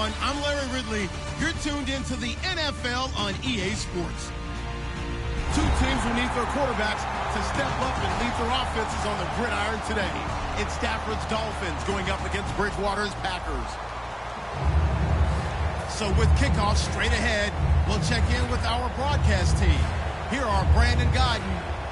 everyone. I'm Larry Ridley. You're tuned into the NFL on EA Sports. Two teams who need their quarterbacks to step up and lead their offenses on the gridiron today. It's Stafford's Dolphins going up against Bridgewater's Packers. So with kickoff straight ahead, we'll check in with our broadcast team. Here are Brandon Godden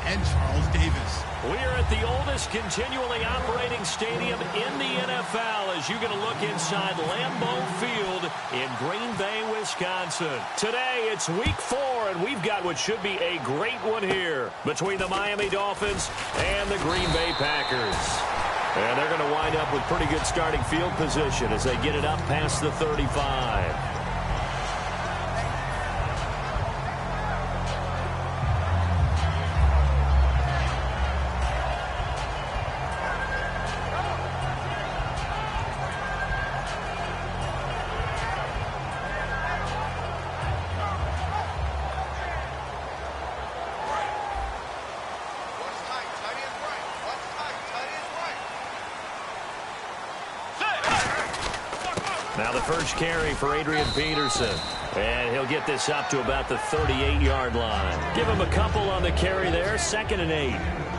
and Charles Davis. We are at the oldest continually operating stadium in the NFL as you get a look inside Lambeau Field in Green Bay, Wisconsin. Today, it's week 4, and we've got what should be a great one here between the Miami Dolphins and the Green Bay Packers. And they're going to wind up with pretty good starting field position as they get it up past the 35. Now the first carry for Adrian Peterson. And he'll get this up to about the 38-yard line. Give him a couple on the carry there, 2nd and 8.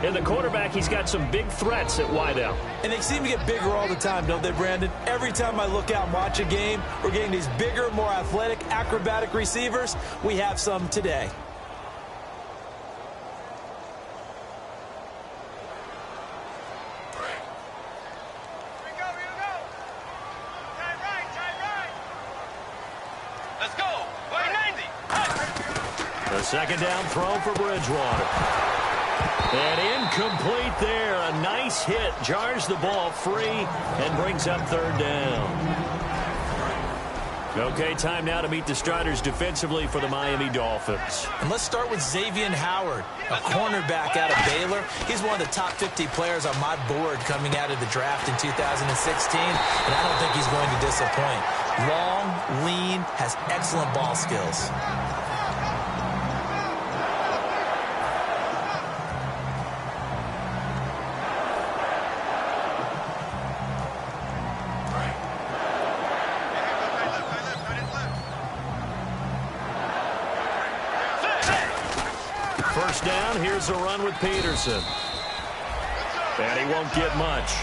And the quarterback, he's got some big threats at wideout. And they seem to get bigger all the time, don't they, Brandon? Every time I look out and watch a game, we're getting these bigger, more athletic, acrobatic receivers. We have some today. Second down throw for Bridgewater. And incomplete there. A nice hit. Jars the ball free and brings up 3rd down. Okay, time now to meet the starters defensively for the Miami Dolphins. And let's start with Xavier Howard, a cornerback out of Baylor. He's one of the top 50 players on my board coming out of the draft in 2016, and I don't think he's going to disappoint. Long, lean, has excellent ball skills. First down, here's a run with Peterson. And he won't get much.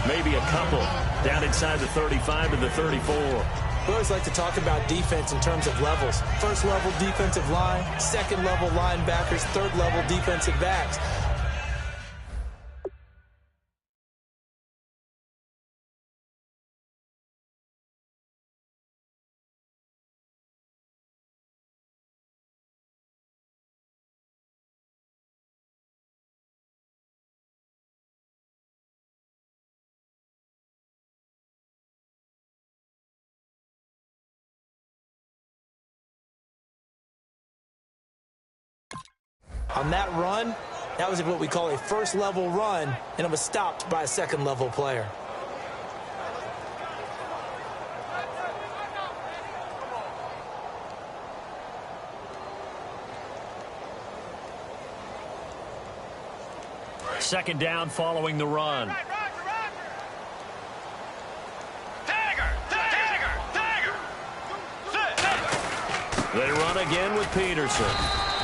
Maybe a couple. Down inside the 35 to the 34. We always like to talk about defense in terms of levels. First level defensive line, second level linebackers, third level defensive backs. On that run, that was what we call a first-level run, and it was stopped by a second-level player. Second down following the run. They run again with Peterson.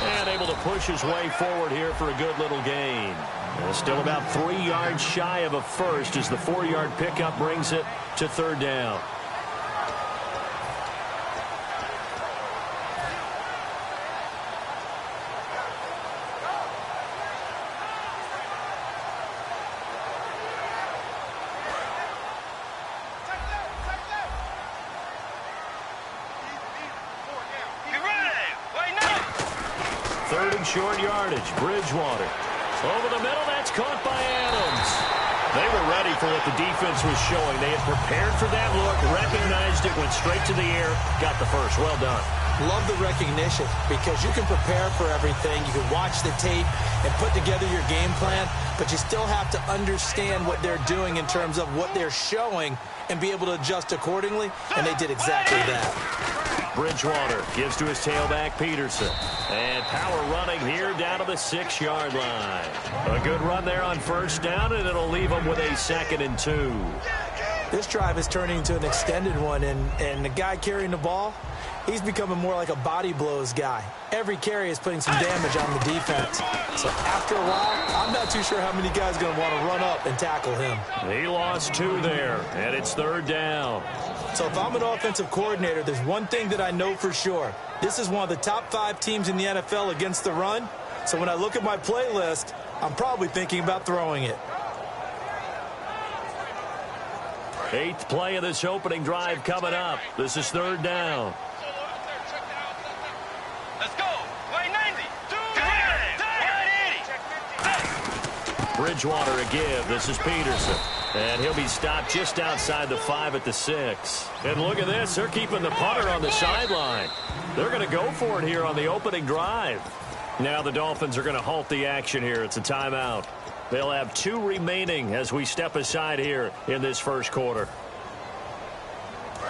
And able to push his way forward here for a good little gain. Still about 3 yards shy of a first as the 4-yard pickup brings it to 3rd down. Short yardage. Bridgewater. Over the middle. That's caught by Adams. They were ready for what the defense was showing. They had prepared for that look, recognized it, went straight to the air, got the first. Well done. Love the recognition because you can prepare for everything. You can watch the tape and put together your game plan, but you still have to understand what they're doing in terms of what they're showing and be able to adjust accordingly, and they did exactly that. Bridgewater gives to his tailback, Peterson. And power running here down to the 6-yard line. A good run there on first down, and it'll leave them with a 2nd and 2. This drive is turning into an extended one, and the guy carrying the ball, he's becoming more like a body blows guy. Every carry is putting some damage on the defense. So after a while, I'm not too sure how many guys are going to want to run up and tackle him. He lost 2 there, and it's 3rd down. So if I'm an offensive coordinator, there's one thing that I know for sure. This is one of the top 5 teams in the NFL against the run. So when I look at my playlist, I'm probably thinking about throwing it. 8th play of this opening drive coming up. This is 3rd down. Let's go. Wait, 90. Bridgewater a give. This is Peterson. And he'll be stopped just outside the 5 at the 6. And look at this. They're keeping the punter on the sideline. They're going to go for it here on the opening drive. Now the Dolphins are going to halt the action here. It's a timeout. They'll have 2 remaining as we step aside here in this first quarter.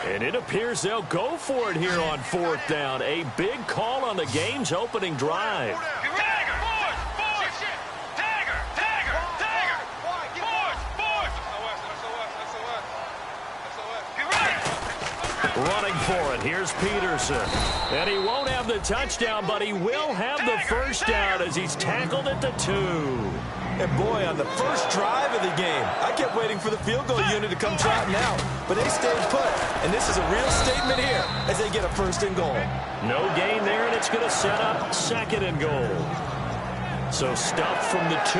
And it appears they'll go for it here on 4th down. A big call on the game's opening drive. Running for it. Here's Peterson. And he won't have the touchdown, but he will have the first down as he's tackled at the 2. And boy, on the first drive of the game, I kept waiting for the field goal unit to come trotting out, but they stayed put. And this is a real statement here as they get a 1st and goal. No gain there, and it's going to set up 2nd and goal. So stuffed from the 2,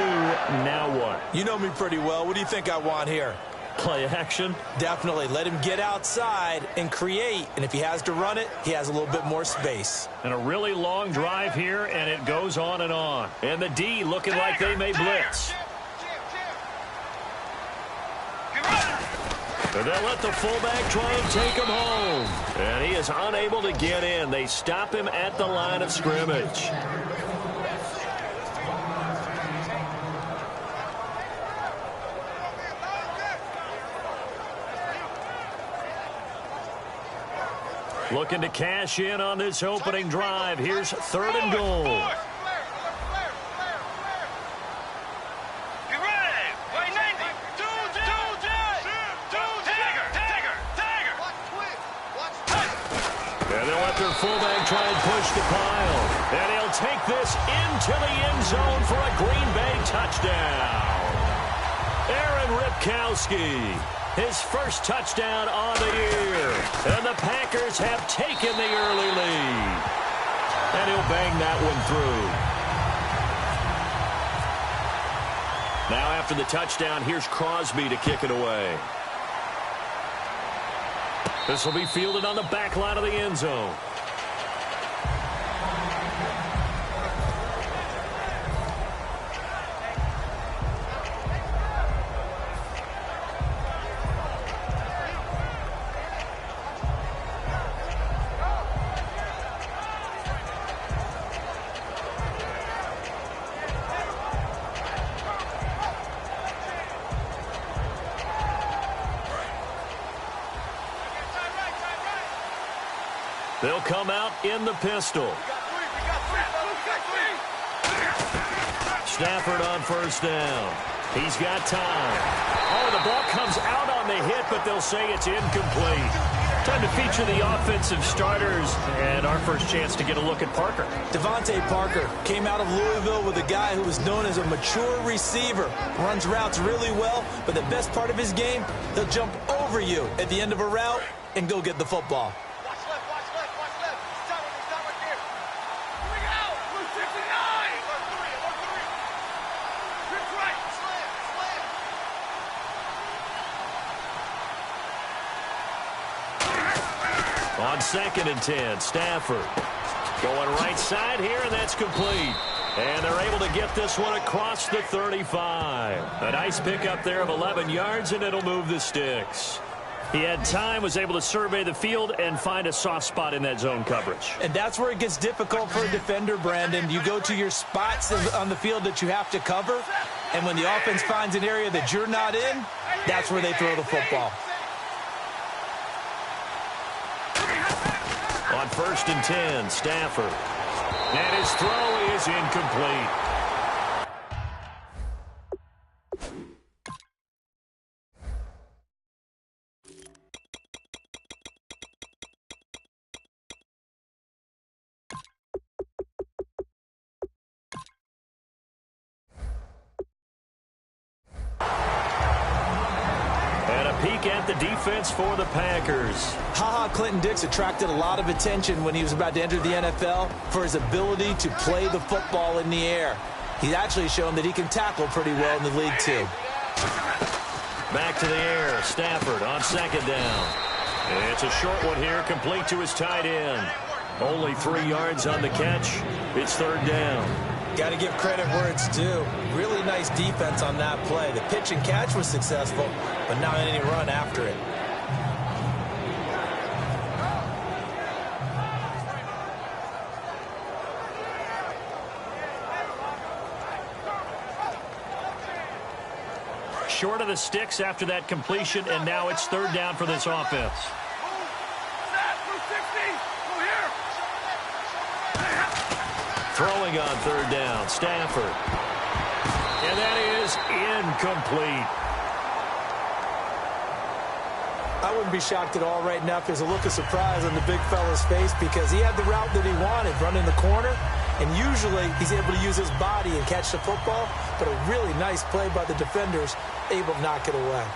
now what? You know me pretty well. What do you think I want here? Play action? Definitely. Let him get outside and create. And if he has to run it, he has a little bit more space. And a really long drive here, and it goes on and on. And the D looking like they may blitz. And they'll let the fullback try and take him home. And he is unable to get in. They stop him at the line of scrimmage. Looking to cash in on this opening drive. Here's 3rd and goal. And they'll let their fullback try and push the pile. And he'll take this into the end zone for a Green Bay touchdown. Aaron Ripkowski. His first touchdown on the year. And the Packers have taken the early lead. And he'll bang that one through. Now after the touchdown, here's Crosby to kick it away. This will be fielded on the back line of the end zone. They'll come out in the pistol. Stafford on 1st down. He's got time. Oh, the ball comes out on the hit, but they'll say it's incomplete. Time to feature the offensive starters, and our first chance to get a look at Parker. Devontae Parker came out of Louisville with a guy who was known as a mature receiver. Runs routes really well, but the best part of his game, he'll jump over you at the end of a route and go get the football. On 2nd and 10, Stafford going right side here, and that's complete. And they're able to get this one across the 35. A nice pickup there of 11 yards, and it'll move the sticks. He had time, was able to survey the field and find a soft spot in that zone coverage. And that's where it gets difficult for a defender, Brandon. You go to your spots on the field that you have to cover, and when the offense finds an area that you're not in, that's where they throw the football. On 1st and 10, Stafford. And his throw is incomplete. peek at the defense for the Packers. Clinton Dix attracted a lot of attention when he was about to enter the NFL for his ability to play the football in the air. He's actually shown that he can tackle pretty well in the league, too. Back to the air. Stafford on second down. It's a short one here, complete to his tight end. Only 3 yards on the catch. It's third down. Got to give credit where it's due. Really nice defense on that play. The pitch and catch was successful, but not any run after it. Short of the sticks after that completion, and now it's third down for this offense. Throwing on third down, Stafford. And that is incomplete. I wouldn't be shocked at all right now if there's a look of surprise on the big fella's face because he had the route that he wanted, running the corner, and usually he's able to use his body and catch the football, but a really nice play by the defenders, able to knock it away.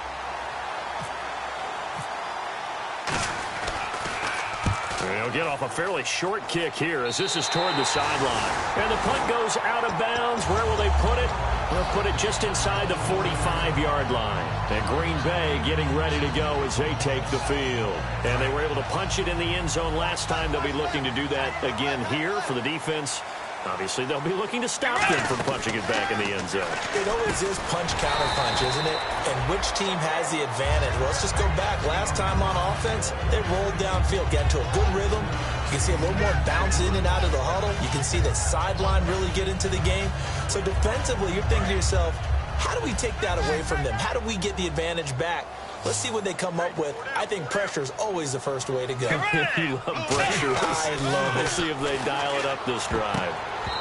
He'll get off a fairly short kick here as this is toward the sideline. And the punt goes out of bounds. Where will they put it? They'll put it just inside the 45-yard line. And Green Bay getting ready to go as they take the field. And they were able to punch it in the end zone last time. They'll be looking to do that again here for the defense. Obviously, they'll be looking to stop them from punching it back in the end zone. It always is punch-counter-punch, isn't it? And which team has the advantage? Well, let's just go back. Last time on offense, they rolled downfield, got into a good rhythm. You can see a little more bounce in and out of the huddle. You can see the sideline really get into the game. So defensively, you're thinking to yourself, how do we take that away from them? How do we get the advantage back? Let's see what they come up with. I think pressure is always the first way to go. You love pressure. I love it. Let's see if they dial it up this drive.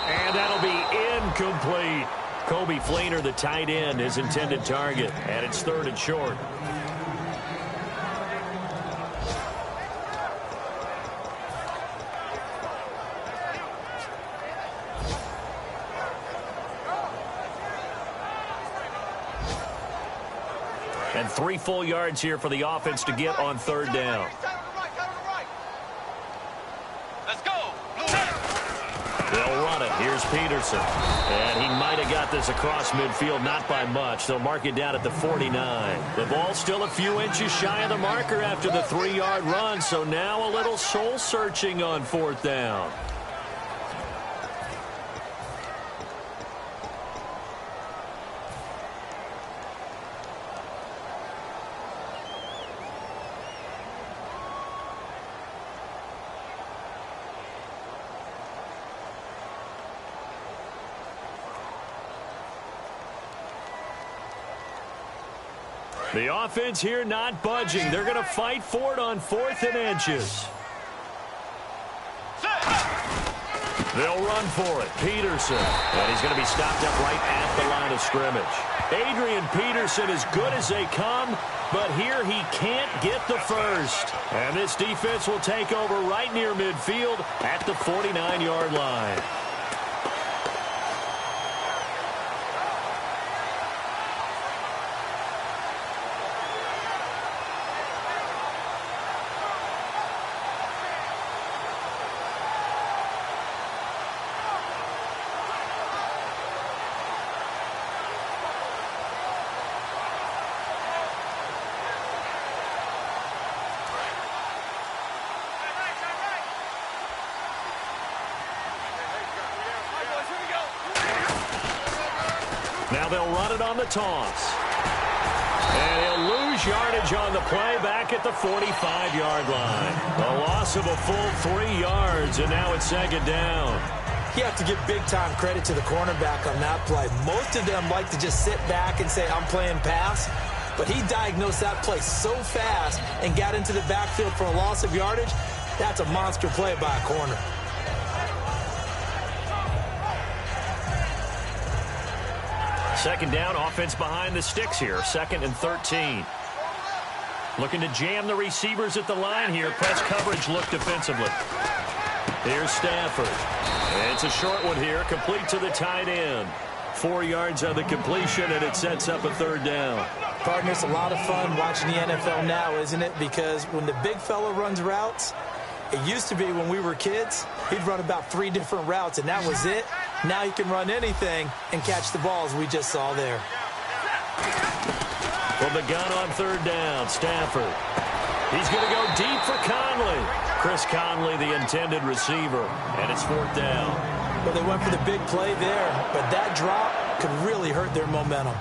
And that'll be incomplete. Kobe Fleener, the tight end, his intended target. And it's third and short. And 3 full yards here for the offense to get on third down. Let's go. They'll run it. Here's Peterson. And he might have got this across midfield, not by much. They'll mark it down at the 49. The ball's still a few inches shy of the marker after the 3-yard run, so now a little soul-searching on fourth down. The offense here not budging. They're going to fight for it on 4th and inches. They'll run for it. Peterson. And he's going to be stopped up right at the line of scrimmage. Adrian Peterson as good as they come, but here he can't get the first. And this defense will take over right near midfield at the 49-yard line. Now they'll run it on the toss. And he'll lose yardage on the play back at the 45-yard line. A loss of a full 3 yards, and now it's second down. You have to give big-time credit to the cornerback on that play. Most of them like to just sit back and say, I'm playing pass. But he diagnosed that play so fast and got into the backfield for a loss of yardage. That's a monster play by a corner. Second down, offense behind the sticks here. 2nd and 13. Looking to jam the receivers at the line here. Press coverage look defensively. Here's Stafford. It's a short one here, complete to the tight end. 4 yards on the completion, and it sets up a third down. Partner, it's a lot of fun watching the NFL now, isn't it? Because when the big fella runs routes, it used to be when we were kids, he'd run about 3 different routes, and that was it. Now he can run anything and catch the balls we just saw there. From the gun on 3rd down, Stafford. He's going to go deep for Conley. Chris Conley, the intended receiver, and it's 4th down. Well, they went for the big play there, but that drop could really hurt their momentum.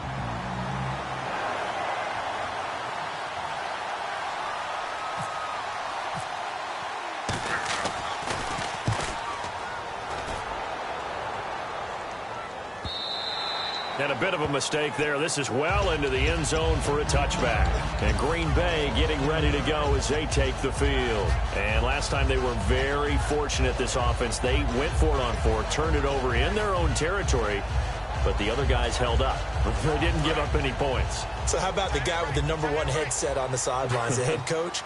And a bit of a mistake there. This is well into the end zone for a touchback. And Green Bay getting ready to go as they take the field. And last time they were very fortunate, this offense. They went for it on 4, turned it over in their own territory, but the other guys held up. They didn't give up any points. So how about the guy with the #1 headset on the sidelines, the head coach?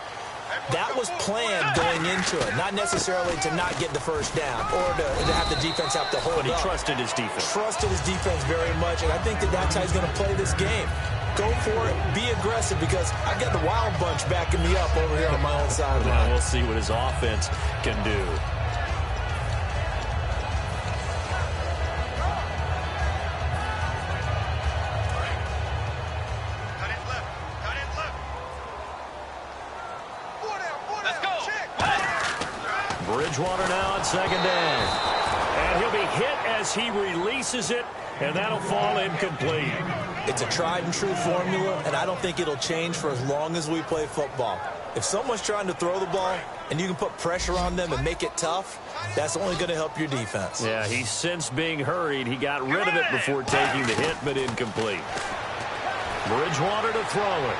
That was planned going into it, not necessarily to not get the first down or to have the defense have to hold up. But he trusted his defense. Trusted his defense very much, and I think that's how he's going to play this game. Go for it, be aggressive, because I got the wild bunch backing me up over here on my own sideline. Now we'll see what his offense can do. Bridgewater now on 2nd down. And he'll be hit as he releases it, and that'll fall incomplete. It's a tried-and-true formula, and I don't think it'll change for as long as we play football. If someone's trying to throw the ball and you can put pressure on them and make it tough, that's only going to help your defense. Yeah, he sensed being hurried. He got rid of it before taking the hit, but incomplete. Bridgewater to throw it.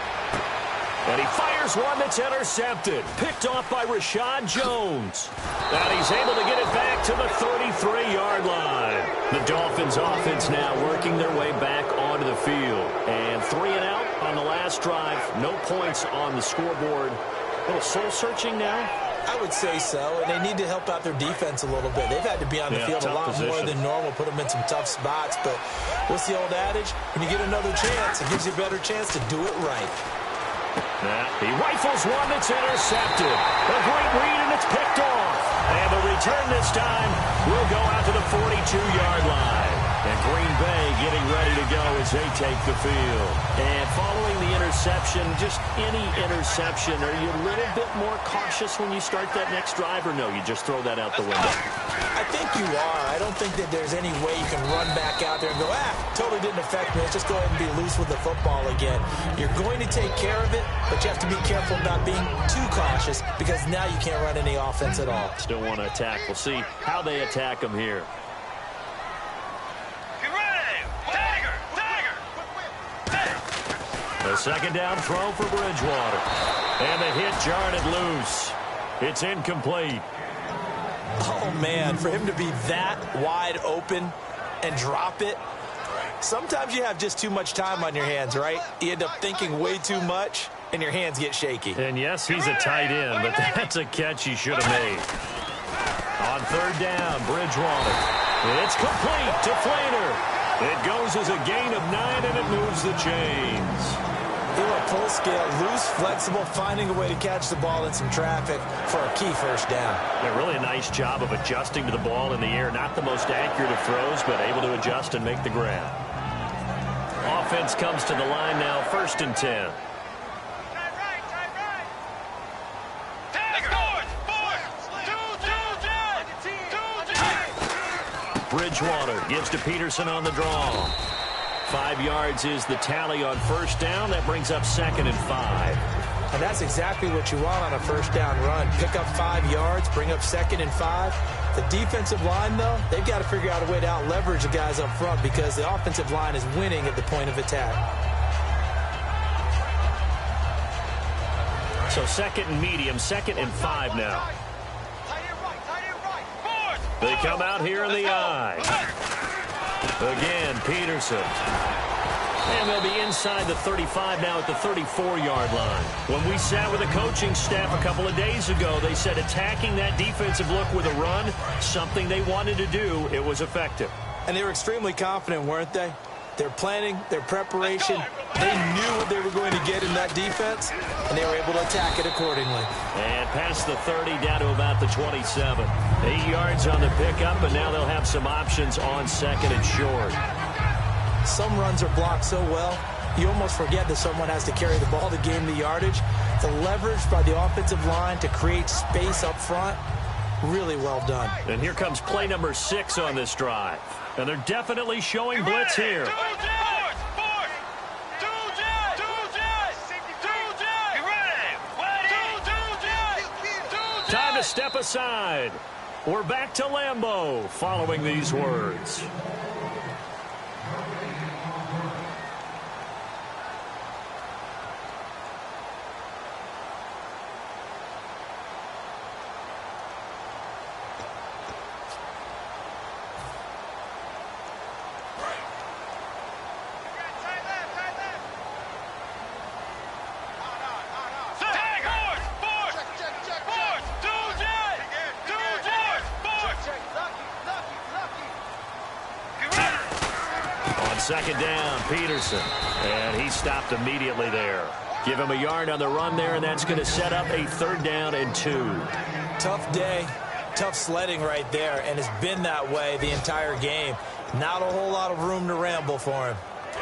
And he fires one that's intercepted. Picked off by Rashad Jones. And he's able to get it back to the 33-yard line. The Dolphins offense now working their way back onto the field. And 3 and out on the last drive. No points on the scoreboard. A little soul-searching now? I would say so, and they need to help out their defense a little bit. They've had to be on the field a lot more than normal, put them in some tough spots. But what's the old adage? When you get another chance, it gives you a better chance to do it right. He rifles one that's intercepted. A great read, and it's picked off. And the return this time will go out to the 42-yard line. And Green Bay getting ready to go as they take the field. And following the interception, just any interception, are you a little bit more cautious when you start that next drive, or no, you just throw that out the window? I think you are. I don't think that there's any way you can run back out there and go, totally didn't affect me. Let's just go ahead and be loose with the football again. You're going to take care of it, but you have to be careful about being too cautious, because now you can't run any offense at all. Still want to attack. We'll see how they attack them here. The 2nd down throw for Bridgewater. And the hit jarred it loose. It's incomplete. Oh, man, for him to be that wide open and drop it, sometimes you have just too much time on your hands, right? You end up thinking way too much, and your hands get shaky. And yes, he's a tight end, but that's a catch he should have made. On 3rd down, Bridgewater. It's complete to Flainer. It goes as a gain of 9, and it moves the chains. He went full scale, loose, flexible, finding a way to catch the ball in some traffic for a key 1st down. Yeah, really a nice job of adjusting to the ball in the air. Not the most accurate of throws, but able to adjust and make the grab. Offense comes to the line now, 1st and 10. Bridgewater gives to Peterson on the draw. 5 yards is the tally on 1st down. That brings up 2nd and 5. And that's exactly what you want on a 1st down run. Pick up 5 yards, bring up 2nd and 5. The defensive line, though, they've got to figure out a way to out-leverage the guys up front, because the offensive line is winning at the point of attack. So 2nd and medium, 2nd and 5 now. They come out here in the eye. Again, Peterson. And they'll be inside the 35 now at the 34-yard line. When we sat with the coaching staff a couple of days ago, they said attacking that defensive look with a run, something they wanted to do. It was effective. And they were extremely confident, weren't they? Their planning, their preparation, they knew what they were going to get in that defense, and they were able to attack it accordingly. And past the 30, down to about the 27. 8 yards on the pickup, and now they'll have some options on second and short. Some runs are blocked so well, you almost forget that someone has to carry the ball to gain the yardage. The leverage by the offensive line to create space up front, really well done. And here comes play number 6 on this drive. And they're definitely showing blitz here. Time to step aside. We're back to Lambeau following these words. Second down, Peterson. And he stopped immediately there. Give him a yard on the run there, and that's going to set up a 3rd down and 2. Tough day, tough sledding right there, and it's been that way the entire game. Not a whole lot of room to ramble for him.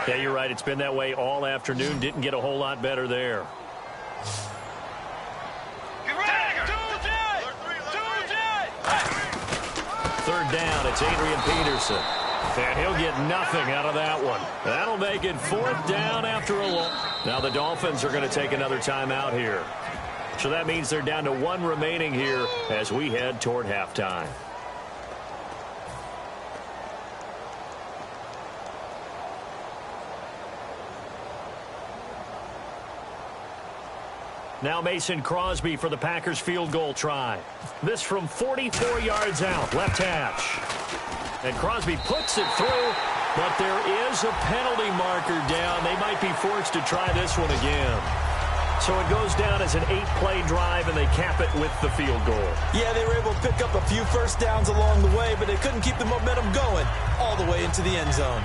Yeah, you're right. It's been that way all afternoon. Didn't get a whole lot better there. Third down, it's Adrian Peterson. And he'll get nothing out of that one. That'll make it 4th down after a long. Now the Dolphins are going to take another timeout here. So that means they're down to 1 remaining here as we head toward halftime. Now Mason Crosby for the Packers field goal try. This from 44 yards out, left hash. And Crosby puts it through, but there is a penalty marker down. They might be forced to try this one again. So it goes down as an 8-play drive, and they cap it with the field goal. Yeah, they were able to pick up a few first downs along the way, but they couldn't keep the momentum going all the way into the end zone.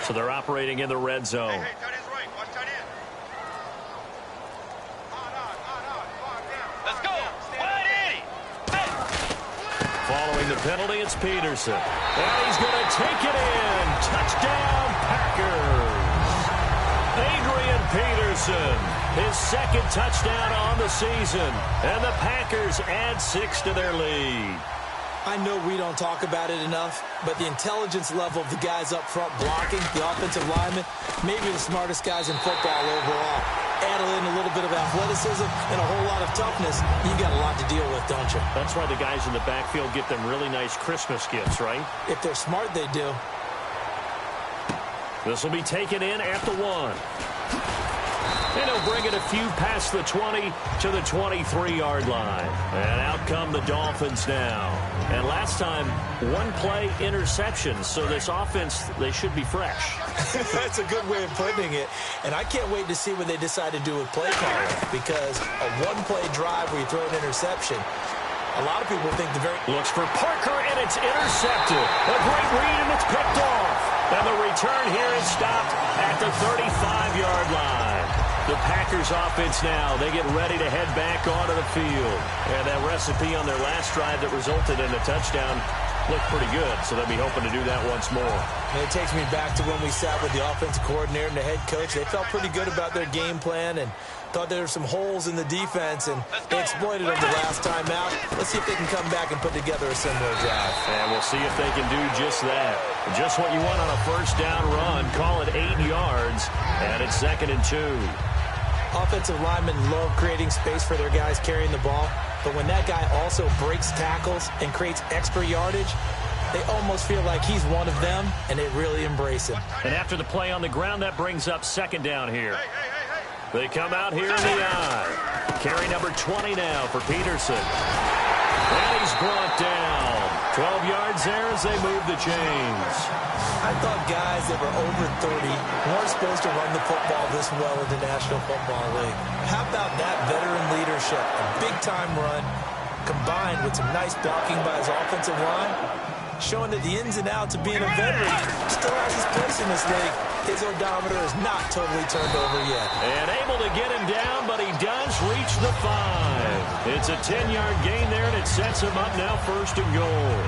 So they're operating in the red zone. Hey, tight end's right. Watch tight end. Let's go. Wide 80. Following the penalty, it's Peterson. And he's going to take it in. Touchdown, Packers. Adrian Peterson, his 2nd touchdown on the season. And the Packers add 6 to their lead. I know we don't talk about it enough, but the intelligence level of the guys up front blocking, the offensive linemen, maybe the smartest guys in football overall. Add in a little bit of athleticism and a whole lot of toughness, you got a lot to deal with, don't you? That's why the guys in the backfield get them really nice Christmas gifts, right? If they're smart, they do. This will be taken in at the 1. And he'll bring it a few past the 20 to the 23-yard line. And out come the Dolphins now. And last time, 1-play interception. So this offense, they should be fresh. That's a good way of putting it. And I can't wait to see what they decide to do with play calling. Because a 1-play drive where you throw an interception, a lot of people think the very... Looks for Parker, and it's intercepted. A great read, and it's picked off. And the return here is stopped at the 35-yard line. The Packers offense now, they get ready to head back onto the field. And that recipe on their last drive that resulted in a touchdown looked pretty good, so they'll be hoping to do that once more. And it takes me back to when we sat with the offensive coordinator and the head coach. They felt pretty good about their game plan and thought there were some holes in the defense, and they exploited them the last time out. Let's see if they can come back and put together a similar drive. And we'll see if they can do just that. Just what you want on a first down run. Call it 8 yards, and it's 2nd and 2. Offensive linemen love creating space for their guys carrying the ball, but when that guy also breaks tackles and creates extra yardage, they almost feel like he's one of them, and they really embrace him. And after the play on the ground, that brings up 2nd down here. They come out here in the eye. Carry number 20 now for Peterson. And he's brought down. 12 yards there as they move the chains. I thought guys that were over 30 weren't supposed to run the football this well in the National Football League. How about that veteran leadership? A big-time run combined with some nice blocking by his offensive line, showing that the ins and outs of being a veteran still has his place in this league. His odometer is not totally turned over yet. And able to get him down, but he does reach the 5. It's a 10-yard gain there, and it sets him up now 1st and goal.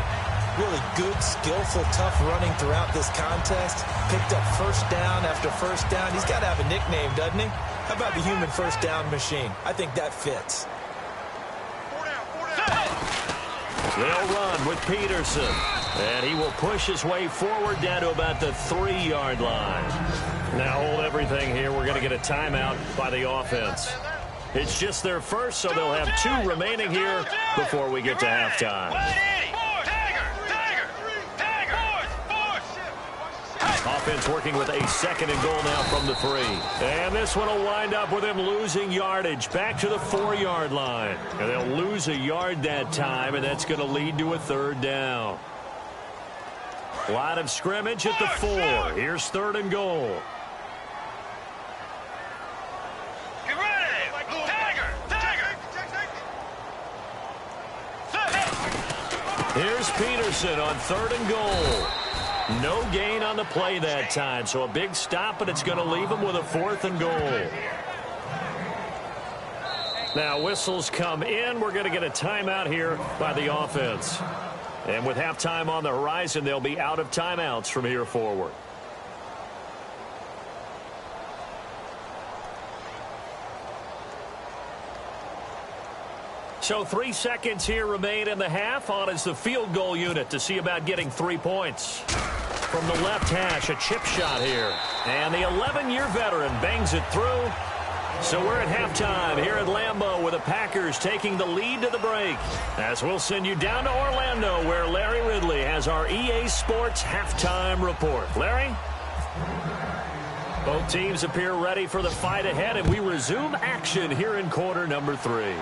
Really good, skillful, tough running throughout this contest. Picked up first down after first down. He's got to have a nickname, doesn't he? How about the human first down machine? I think that fits. They'll run with Peterson. And he will push his way forward down to about the 3-yard line. Now hold everything here. We're going to get a timeout by the offense. It's just their first, so they'll have 2 remaining here before we get to halftime. Offense working with a 2nd and goal now from the 3. And this one will wind up with him losing yardage back to the 4-yard line. And they'll lose a yard that time, and that's going to lead to a 3rd down. Line of scrimmage at the 4. Here's 3rd and goal. Get ready! Tiger! Here's Peterson on 3rd and goal. No gain on the play that time, so a big stop, but it's going to leave him with a 4th and goal. Now whistles come in. We're going to get a timeout here by the offense. And with halftime on the horizon, they'll be out of timeouts from here forward. So 3 seconds here remain in the half. On is the field goal unit to see about getting 3 points. From the left hash, a chip shot here. And the 11-year veteran bangs it through. So we're at halftime here at Lambeau with the Packers taking the lead to the break. As we'll send you down to Orlando where Larry Ridley has our EA Sports halftime report. Larry? Both teams appear ready for the fight ahead, and we resume action here in quarter number 3.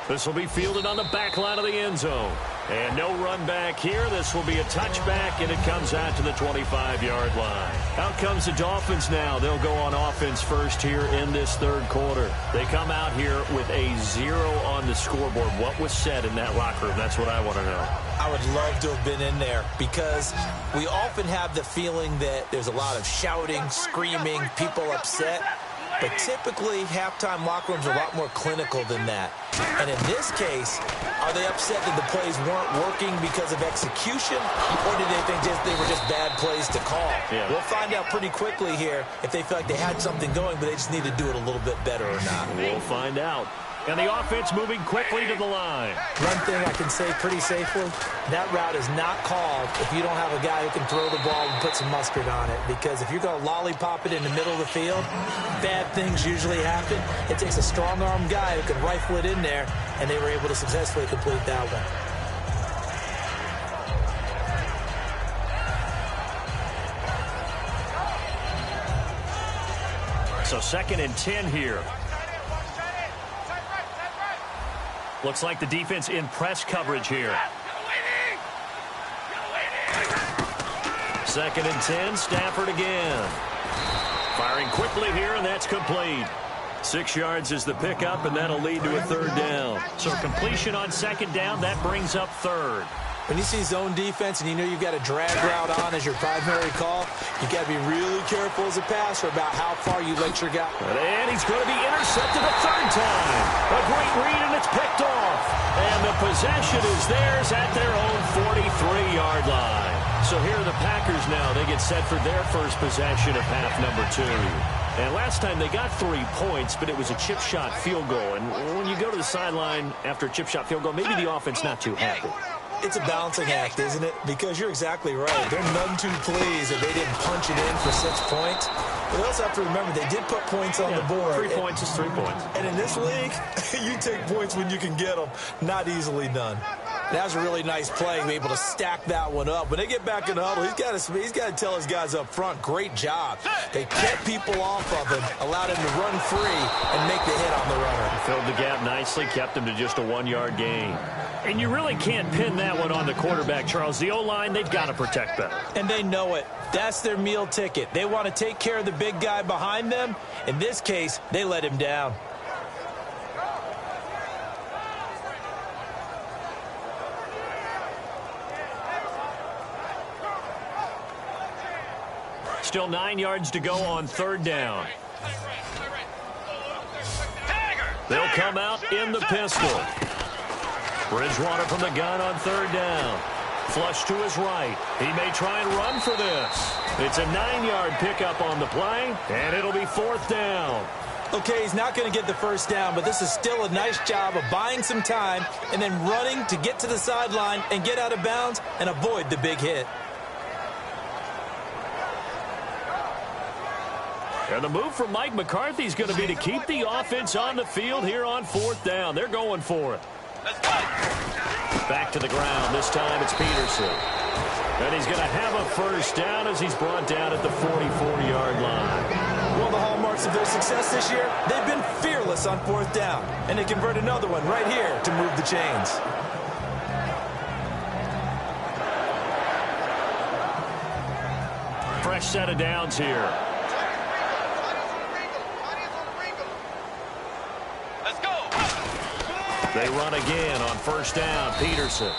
This will be fielded on the back line of the end zone. And no run back here. This will be a touchback, and it comes out to the 25-yard line. Out comes the Dolphins now. They'll go on offense first here in this 3rd quarter. They come out here with a 0 on the scoreboard. What was said in that locker room? That's what I want to know. I would love to have been in there because we often have the feeling that there's a lot of shouting, screaming, people upset. But typically, halftime locker rooms are a lot more clinical than that. And in this case, are they upset that the plays weren't working because of execution, or do they think they were just bad plays to call? Yeah. We'll find out pretty quickly here if they feel like they had something going, but they just need to do it a little bit better or not. We'll find out. And the offense moving quickly to the line. One thing I can say pretty safely, that route is not called if you don't have a guy who can throw the ball and put some mustard on it. Because if you're going to lollipop it in the middle of the field, bad things usually happen. It takes a strong-arm guy who can rifle it in there, and they were able to successfully complete that one. So 2nd and 10 here. Looks like the defense in press coverage here. 2nd and 10, Stafford again. Firing quickly here, and that's complete. 6 yards is the pickup, and that'll lead to a 3rd down. So completion on 2nd down, that brings up 3rd. When you see zone defense and you know you've got a drag route on as your primary call, you've got to be really careful as a passer about how far you let your guy. And he's going to be intercepted a 3rd time. A great read, and it's picked off. And the possession is theirs at their own 43-yard line. So here are the Packers now. They get set for their first possession of half number 2. And last time they got 3 points, but it was a chip shot field goal. And when you go to the sideline after a chip shot field goal, maybe the offense not too happy. It's a balancing act, isn't it? Because you're exactly right. They're none too pleased that they didn't punch it in for 6 points. But they also have to remember they did put points on the board. 3 points is 3 points. And in this league, you take points when you can get them. Not easily done. That was a really nice play, to be able to stack that one up. When they get back in the huddle, he's got to tell his guys up front, great job. They kept people off of him, allowed him to run free and make the hit on the runner. Filled the gap nicely, kept him to just a 1-yard gain. And you really can't pin that one on the quarterback, Charles. The O-line, they've got to protect better. And they know it. That's their meal ticket. They want to take care of the big guy behind them. In this case, they let him down. Still 9 yards to go on 3rd down. They'll come out in the pistol. Bridgewater from the gun on 3rd down. Flush to his right. He may try and run for this. It's a 9-yard pickup on the play, and it'll be 4th down. Okay, he's not going to get the 1st down, but this is still a nice job of buying some time and then running to get to the sideline and get out of bounds and avoid the big hit. And the move from Mike McCarthy is going to be to keep the offense on the field here on 4th down. They're going for it. Back to the ground. This time it's Peterson. And he's going to have a 1st down as he's brought down at the 44-yard line. One of the hallmarks of their success this year, they've been fearless on 4th down. And they convert another one right here to move the chains. Fresh set of downs here. They run again on 1st down. Peterson.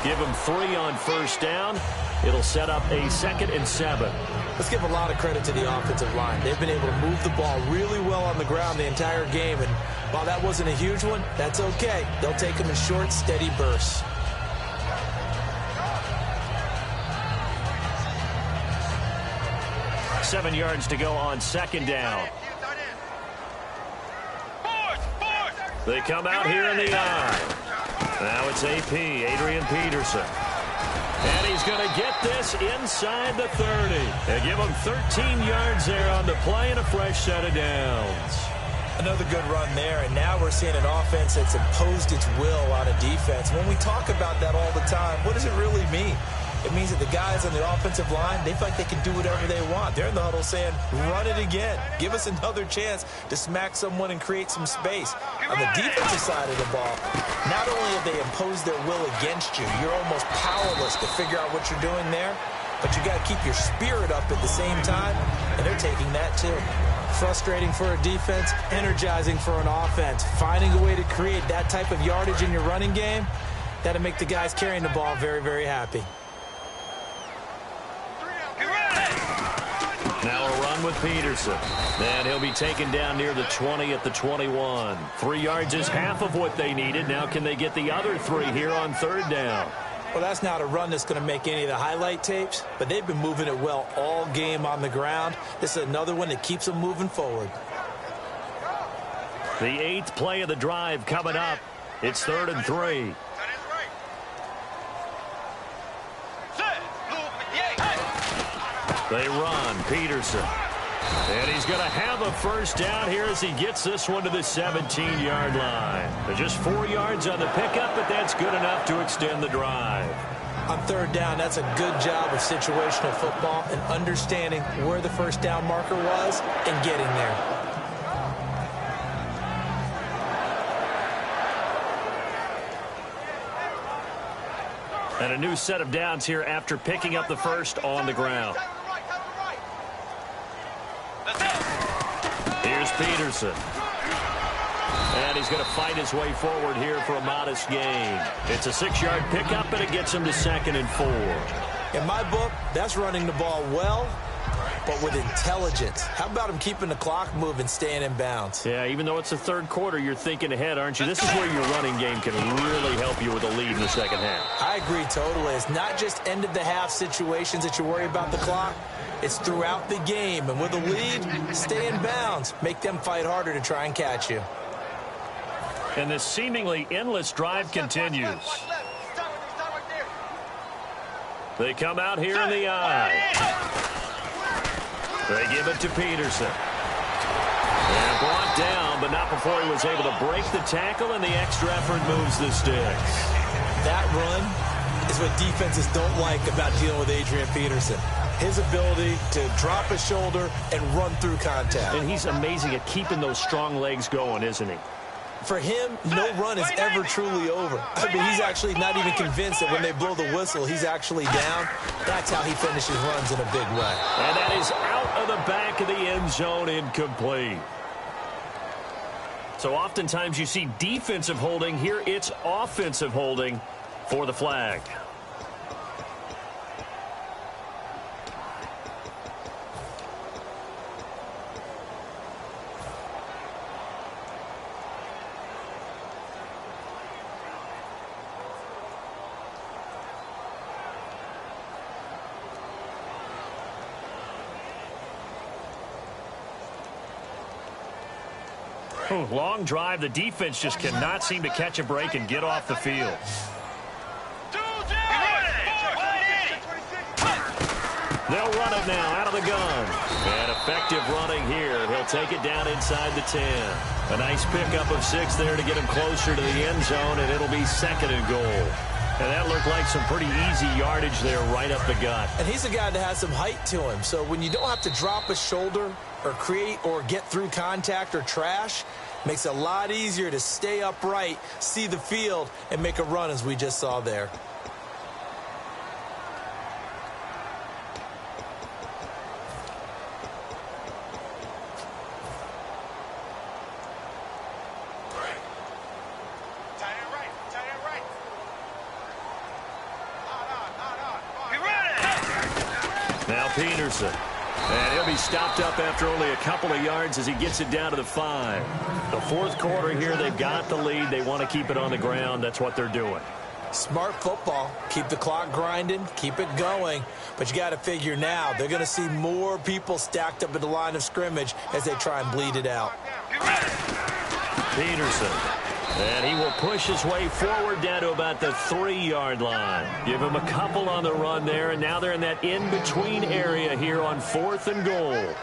Give him 3 on 1st down. It'll set up a 2nd and 7. Let's give a lot of credit to the offensive line. They've been able to move the ball really well on the ground the entire game. And while that wasn't a huge one, that's okay. They'll take them in short, steady bursts. Seven yards to go on 2nd down. They come out here in the eye. Now it's AP, Adrian Peterson. And he's going to get this inside the 30. They give him 13 yards there on the play and a fresh set of downs. Another good run there, and now we're seeing an offense that's imposed its will on a defense. When we talk about that all the time, what does it really mean? It means that the guys on the offensive line, they feel like they can do whatever they want. They're in the huddle saying, run it again. Give us another chance to smack someone and create some space. On the defensive side of the ball, not only have they imposed their will against you, you're almost powerless to figure out what you're doing there, but you got to keep your spirit up at the same time, and they're taking that too. Frustrating for a defense, energizing for an offense. Finding a way to create that type of yardage in your running game, that'll make the guys carrying the ball very, very happy. Now a run with Peterson. And he'll be taken down near the 20 at the 21. 3 yards is half of what they needed. Now can they get the other 3 here on 3rd down? Well, that's not a run that's going to make any of the highlight tapes, but they've been moving it well all game on the ground. This is another one that keeps them moving forward. The 8th play of the drive coming up. It's 3rd and 3. They run. Peterson. And he's going to have a 1st down here as he gets this one to the 17-yard line. They're just 4 yards on the pickup, but that's good enough to extend the drive. On 3rd down, that's a good job of situational football and understanding where the 1st down marker was and getting there. And a new set of downs here after picking up the 1st on the ground. Here's Peterson. And he's going to fight his way forward here for a modest gain. It's a 6-yard pickup, and it gets him to 2nd and 4. In my book, that's running the ball well, but with intelligence. How about him keeping the clock moving, staying in bounds? Yeah, even though it's the 3rd quarter, you're thinking ahead, aren't you? This is where your running game can really help you with a lead in the 2nd half. I agree totally. It's not just end-of-the-half situations that you worry about the clock. It's throughout the game. And with a lead, stay in bounds. Make them fight harder to try and catch you. And this seemingly endless drive continues. They come out here in the eye. They give it to Peterson. And brought down, but not before he was able to break the tackle, and the extra effort moves the sticks. that run is what defenses don't like about dealing with Adrian Peterson. His ability to drop a shoulder and run through contact. And he's amazing at keeping those strong legs going, isn't he? For him, no run is ever truly over. I mean, he's actually not even convinced that when they blow the whistle, he's actually down. That's how he finishes runs in a big way. And that is out of the back of the end zone, incomplete. So oftentimes you see defensive holding. Here it's offensive holding for the flag. Long drive. The defense just cannot seem to catch a break and get off the field. They'll run it now out of the gun. And effective running here. He'll take it down inside the 10. A nice pickup of 6 there to get him closer to the end zone, and it'll be 2nd and goal. And that looked like some pretty easy yardage there right up the gut. And he's a guy that has some height to him. So when you don't have to drop a shoulder or create or get through contact or trash, makes it a lot easier to stay upright, see the field, and make a run as we just saw there. Now Peterson. And he'll be stopped up after only a couple of yards as he gets it down to the 5. The 4th quarter here, they've got the lead. They want to keep it on the ground. That's what they're doing. Smart football. Keep the clock grinding. Keep it going. But you got to figure now they're going to see more people stacked up at the line of scrimmage as they try and bleed it out. Peterson. And he will push his way forward down to about the 3-yard line. Give him a couple on the run there, and now they're in that in-between area here on 4th and goal.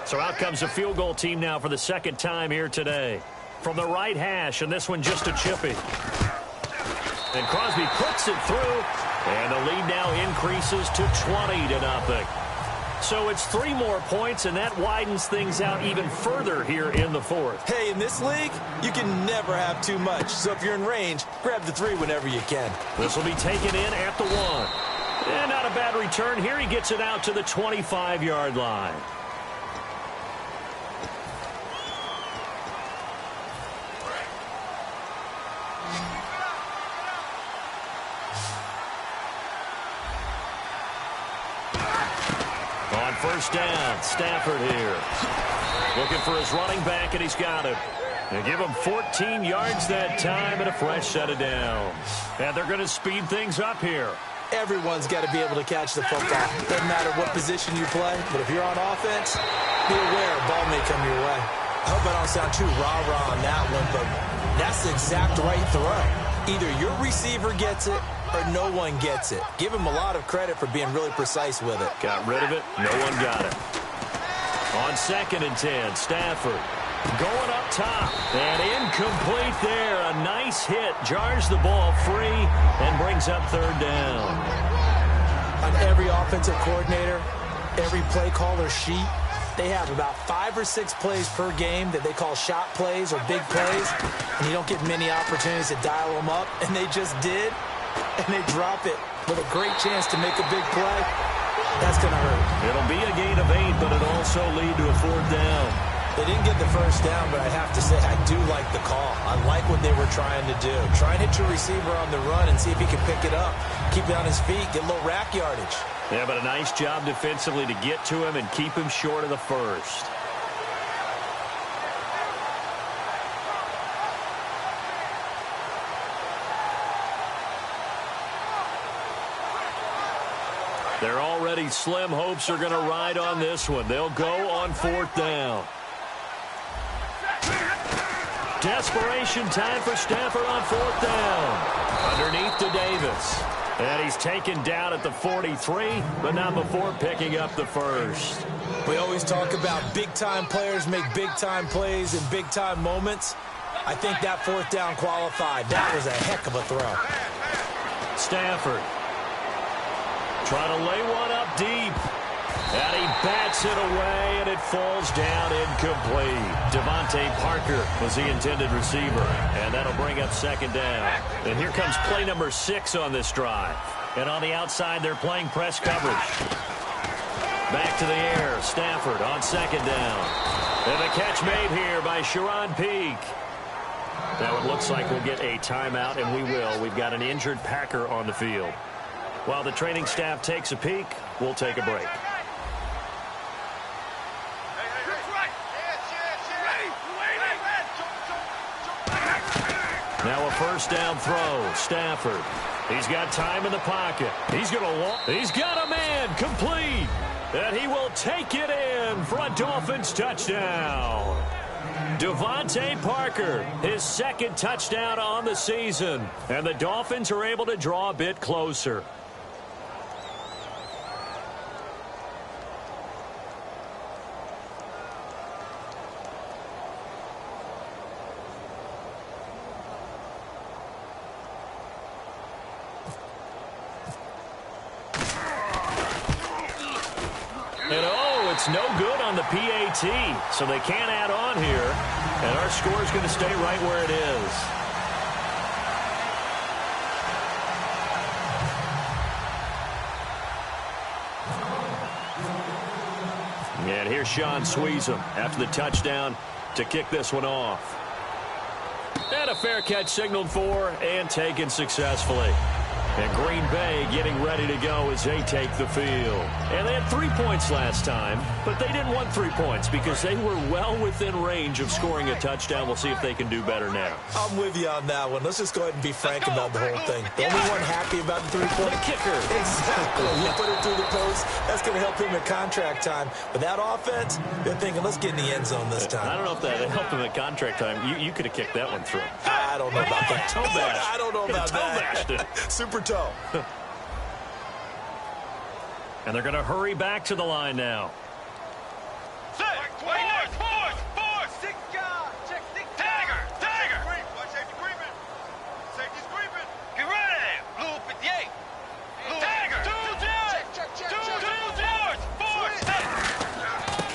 So out comes the field goal team now for the 2nd time here today. From the right hash, and this one just a chippy. And Crosby puts it through, and the lead now increases to 20-0. So it's 3 more points, and that widens things out even further here in the 4th. Hey, in this league, you can never have too much. So if you're in range, grab the 3 whenever you can. This will be taken in at the 1. And not a bad return here. He gets it out to the 25-yard line. On 1st down, Stafford here. Looking for his running back, and he's got it. They give him 14 yards that time and a fresh set of downs. And they're going to speed things up here. Everyone's got to be able to catch the football. Doesn't matter what position you play, but if you're on offense, be aware a ball may come your way. I hope I don't sound too rah-rah on that one, but that's the exact right throw. Either your receiver gets it or no one gets it. Give him a lot of credit for being really precise with it. Got rid of it. No one got it. On 2nd and 10, Stafford going up top. And incomplete there. A nice hit. Jars the ball free and brings up 3rd down. On every offensive coordinator, every play caller sheet, they have about 5 or 6 plays per game that they call shot plays or big plays. And you don't get many opportunities to dial them up. And they just did. And they drop it with a great chance to make a big play. That's going to hurt. It'll be a gain of 8, but it'll also lead to a 4th down. They didn't get the 1st down, but I have to say I do like the call. I like what they were trying to do. Try and hit your receiver on the run and see if he can pick it up. Keep it on his feet, get a little rack yardage. Yeah, but a nice job defensively to get to him and keep him short of the 1st. They're already slim hopes are going to ride on this one. They'll go on 4th down. Desperation time for Stafford on 4th down. Underneath to Davis. And he's taken down at the 43, but not before picking up the 1st. We always talk about big-time players make big-time plays in big-time moments. I think that fourth down qualified. That was a heck of a throw. Stafford trying to lay one up deep. And he bats it away, and it falls down incomplete. Devontae Parker was the intended receiver, and that'll bring up second down. And here comes play number 6 on this drive. And on the outside, they're playing press coverage. Back to the air, Stafford on second down. And the catch made here by Sharon Peak. Now it looks like we'll get a timeout, and we will. We've got an injured Packer on the field. While the training staff takes a peek, we'll take a break. Now a first down throw. Stafford. He's got time in the pocket. He's going to walk. He's got a man complete. And he will take it in for a Dolphins touchdown. Devontae Parker, his second touchdown on the season. And the Dolphins are able to draw a bit closer. It's no good on the PAT, so they can't add on here. And our score is going to stay right where it is. And here's Sean Sweezum after the touchdown to kick this one off. And a fair catch signaled for and taken successfully. And Green Bay getting ready to go as they take the field. And they had 3 points last time, but they didn't want 3 points because they were well within range of scoring a touchdown. We'll see if they can do better now. I'm with you on that one. Let's just go ahead and be frank about the whole thing. The only one happy about the 3-point kicker. Exactly. You put it through the post. That's going to help him at contract time. But that offense, they're thinking, let's get in the end zone this time. I don't know if that helped him at contract time. You could have kicked that one through. I don't know about that. Toe bash. I don't know about that. Super toe. And they're going to hurry back to the line now.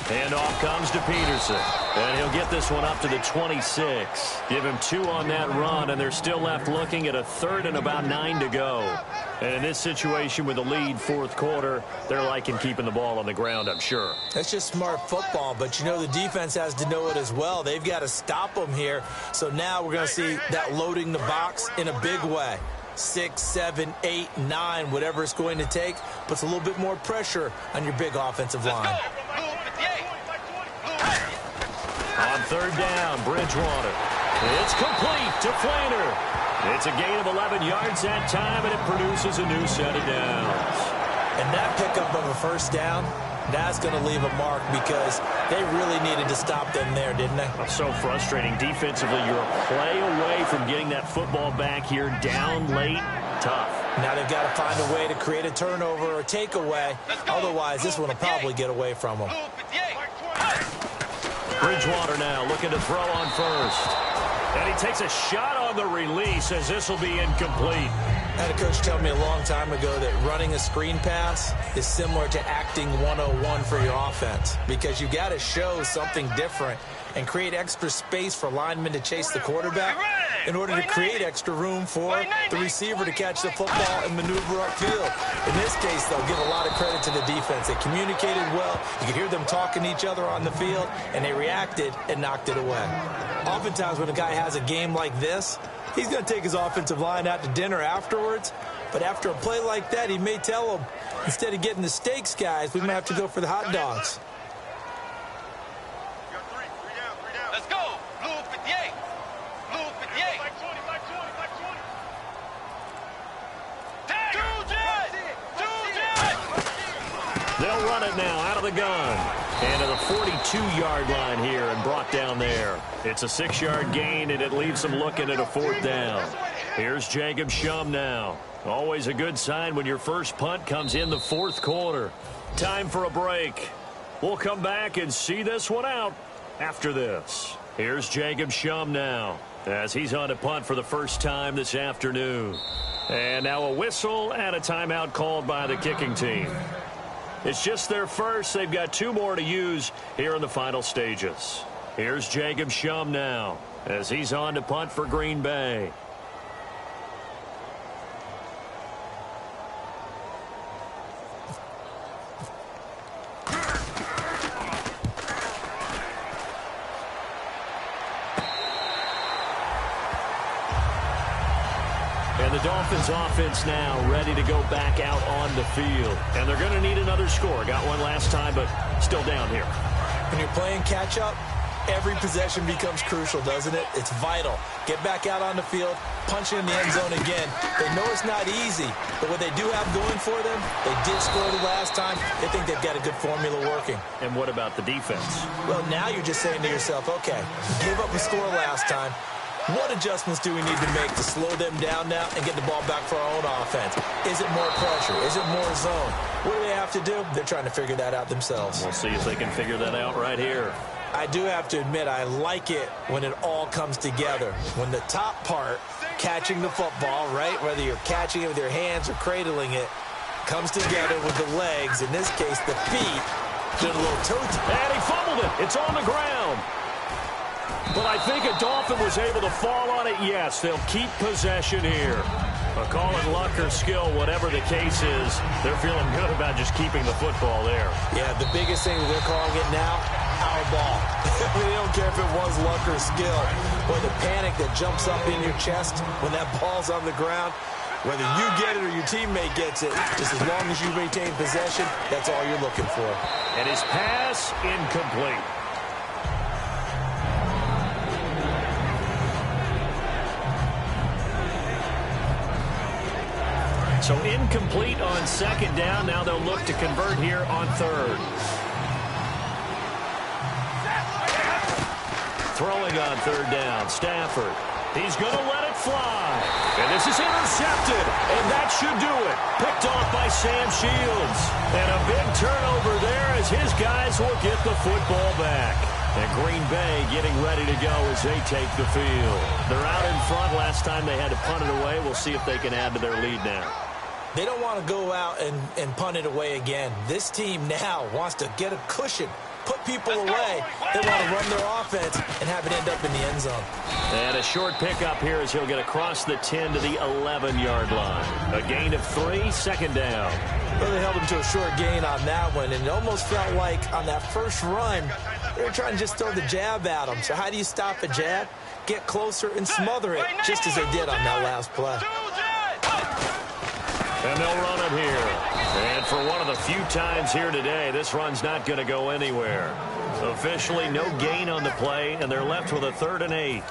And off comes to Peterson. And he'll get this one up to the 26. Give him 2 on that run, and they're still left looking at a third and about 9 to go. And in this situation with a lead fourth quarter, they're liking keeping the ball on the ground, I'm sure. That's just smart football, but you know the defense has to know it as well. They've got to stop them here. So now we're going to see that loading the box in a big way. 6, 7, 8, 9, whatever it's going to take, puts a little bit more pressure on your big offensive line. On third down, Bridgewater. It's complete to Flainer. It's a gain of 11 yards that time, and it produces a new set of downs. And that pickup of a first down, that's going to leave a mark because they really needed to stop them there, didn't they? So frustrating. Defensively, you're a play away from getting that football back here down late. Tough. Now they've got to find a way to create a turnover or takeaway. Otherwise, this one will probably get away from them. Bridgewater now looking to throw on first. And he takes a shot on the release as this will be incomplete. I had a coach tell me a long time ago that running a screen pass is similar to acting 101 for your offense because you got to show something different and create extra space for linemen to chase the quarterback in order to create extra room for the receiver to catch the football and maneuver upfield. In this case, they'll give a lot of credit to the defense. They communicated well. You could hear them talking to each other on the field, and they reacted and knocked it away. Oftentimes when a guy has a game like this, he's going to take his offensive line out to dinner afterwards. But after a play like that, he may tell them, instead of getting the steaks, guys, we might have to go for the hot dogs. Let's go. Blue 58. Blue 58. They'll run it now out of the gun. And to the 42-yard line here and brought down there. It's a 6-yard gain, and it leaves them looking at a fourth down. Here's Jacob Shum now. Always a good sign when your first punt comes in the fourth quarter. Time for a break. We'll come back and see this one out after this. Here's Jacob Shum now. as he's on to punt for the first time this afternoon. And now a whistle and a timeout called by the kicking team. It's just their first. They've got 2 more to use here in the final stages. Here's Jacob Shum now as he's on to punt for Green Bay. And the Dolphins offense now ready to go back out on the field. And they're going to need another score. Got one last time, but still down here. When you're playing catch-up, every possession becomes crucial, doesn't it? It's vital. Get back out on the field, punch in the end zone again. They know it's not easy, but what they do have going for them, they did score the last time. They think they've got a good formula working. And what about the defense? Well, now you're just saying to yourself, okay, gave up a score last time. What adjustments do we need to make to slow them down now and get the ball back for our own offense? Is it more pressure? Is it more zone? What do they have to do? They're trying to figure that out themselves. We'll see if they can figure that out right here. I do have to admit, I like it when it all comes together. When the top part, catching the football, right, whether you're catching it with your hands or cradling it, comes together with the legs, in this case, the feet, did a little toe tap. And he fumbled it. It's on the ground. But I think a Dolphin was able to fall on it. Yes, they'll keep possession here. But call it luck or skill, whatever the case is, they're feeling good about just keeping the football there. Yeah, the biggest thing that they're calling it now, our ball. They don't care if it was luck or skill. Or the panic that jumps up in your chest when that ball's on the ground. Whether you get it or your teammate gets it, just as long as you retain possession, that's all you're looking for. And his pass incomplete. So incomplete on second down. Now they'll look to convert here on third. Throwing on third down, Stafford. He's going to let it fly. And this is intercepted. And that should do it. Picked off by Sam Shields. And a big turnover there as his guys will get the football back. And Green Bay getting ready to go as they take the field. They're out in front. Last time they had to punt it away. We'll see if they can add to their lead now. They don't want to go out and punt it away again. This team now wants to get a cushion, put people away. They want to run their offense and have it end up in the end zone. And a short pickup here as he'll get across the 10 to the 11-yard line. A gain of 3, second down. Well, they held him to a short gain on that one, and it almost felt like on that first run, they were trying to just throw the jab at him. So how do you stop a jab? Get closer and smother it, just as they did on that last play. And they'll run it here. And for one of the few times here today, this run's not going to go anywhere. Officially, no gain on the play, and they're left with a 3rd and 8.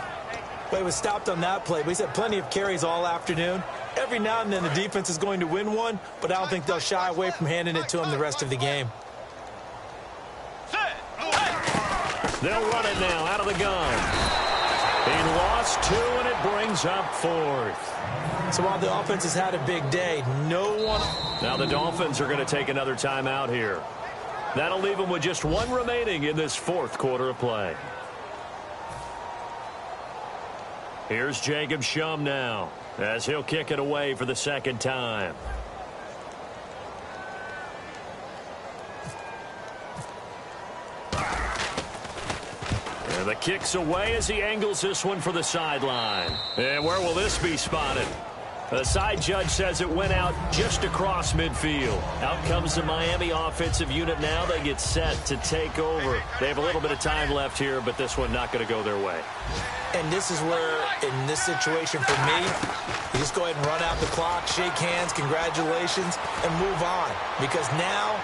Well, it was stopped on that play. We had plenty of carries all afternoon. Every now and then the defense is going to win one, but I don't think they'll shy away from handing it to them the rest of the game. They'll run it now out of the gun. He lost 2, and it brings up 4th. So while the offense has had a big day, no one... Now the Dolphins are going to take another timeout here. That'll leave them with just 1 remaining in this 4th quarter of play. Here's Jacob Shum now as he'll kick it away for the 2nd time. And the kick's away as he angles this one for the sideline. And where will this be spotted? The side judge says it went out just across midfield. Out comes the Miami offensive unit now. They get set to take over. They have a little bit of time left here, but this one not going to go their way. And this is where, in this situation for me, you just go ahead and run out the clock, shake hands, congratulations, and move on. Because now,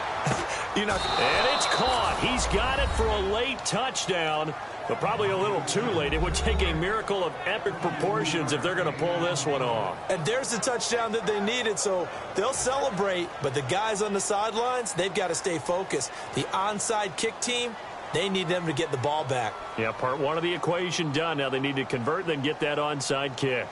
you're not... And it's caught. He's got it for a late touchdown, but probably a little too late. It would take a miracle of epic proportions if they're going to pull this one off. And there's the touchdown that they needed, so they'll celebrate. But the guys on the sidelines, they've got to stay focused. The onside kick team, they need them to get the ball back. Yeah, part 1 of the equation done. Now they need to convert and then get that onside kick.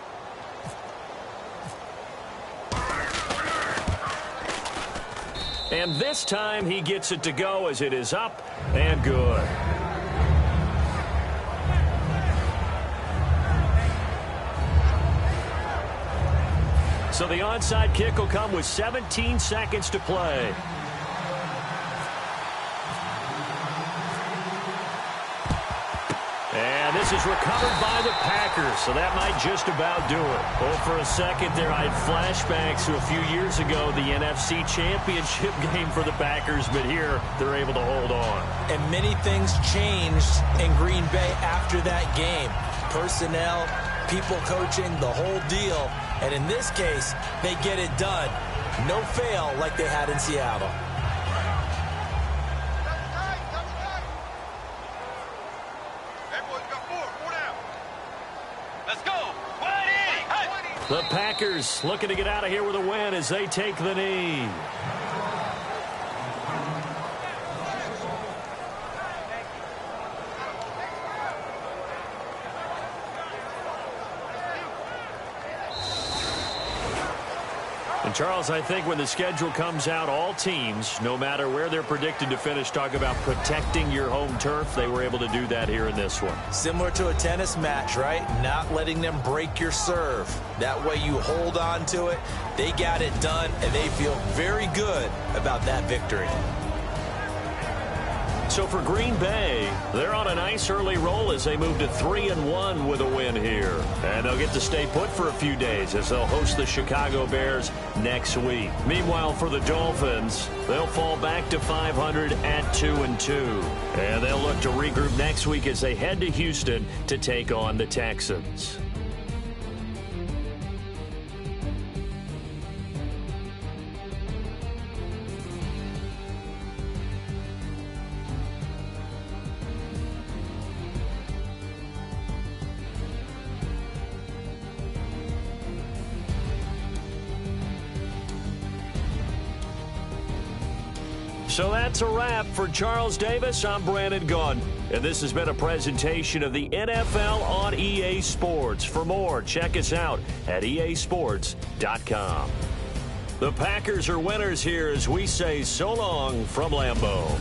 And this time he gets it to go as it is up and good. So the onside kick will come with 17 seconds to play. And this is recovered by the Packers, so that might just about do it. Oh, for a second there, I had flashbacks to a few years ago, the NFC Championship game for the Packers, but here they're able to hold on. And many things changed in Green Bay after that game. Personnel, people coaching, the whole deal. And in this case, they get it done. No fail like they had in Seattle. The Packers looking to get out of here with a win as they take the knee. And Charles, I think when the schedule comes out, all teams, no matter where they're predicted to finish, talk about protecting your home turf. They were able to do that here in this one. Similar to a tennis match, right? Not letting them break your serve. That way you hold on to it. They got it done, and they feel very good about that victory. So for Green Bay, they're on a nice early roll as they move to 3-1 with a win here. And they'll get to stay put for a few days as they'll host the Chicago Bears next week. Meanwhile, for the Dolphins, they'll fall back to 500 at 2-2. And they'll look to regroup next week as they head to Houston to take on the Texans. So that's a wrap. For Charles Davis, I'm Brandon Gunn. And this has been a presentation of the NFL on EA Sports. For more, check us out at easports.com. The Packers are winners here as we say so long from Lambeau.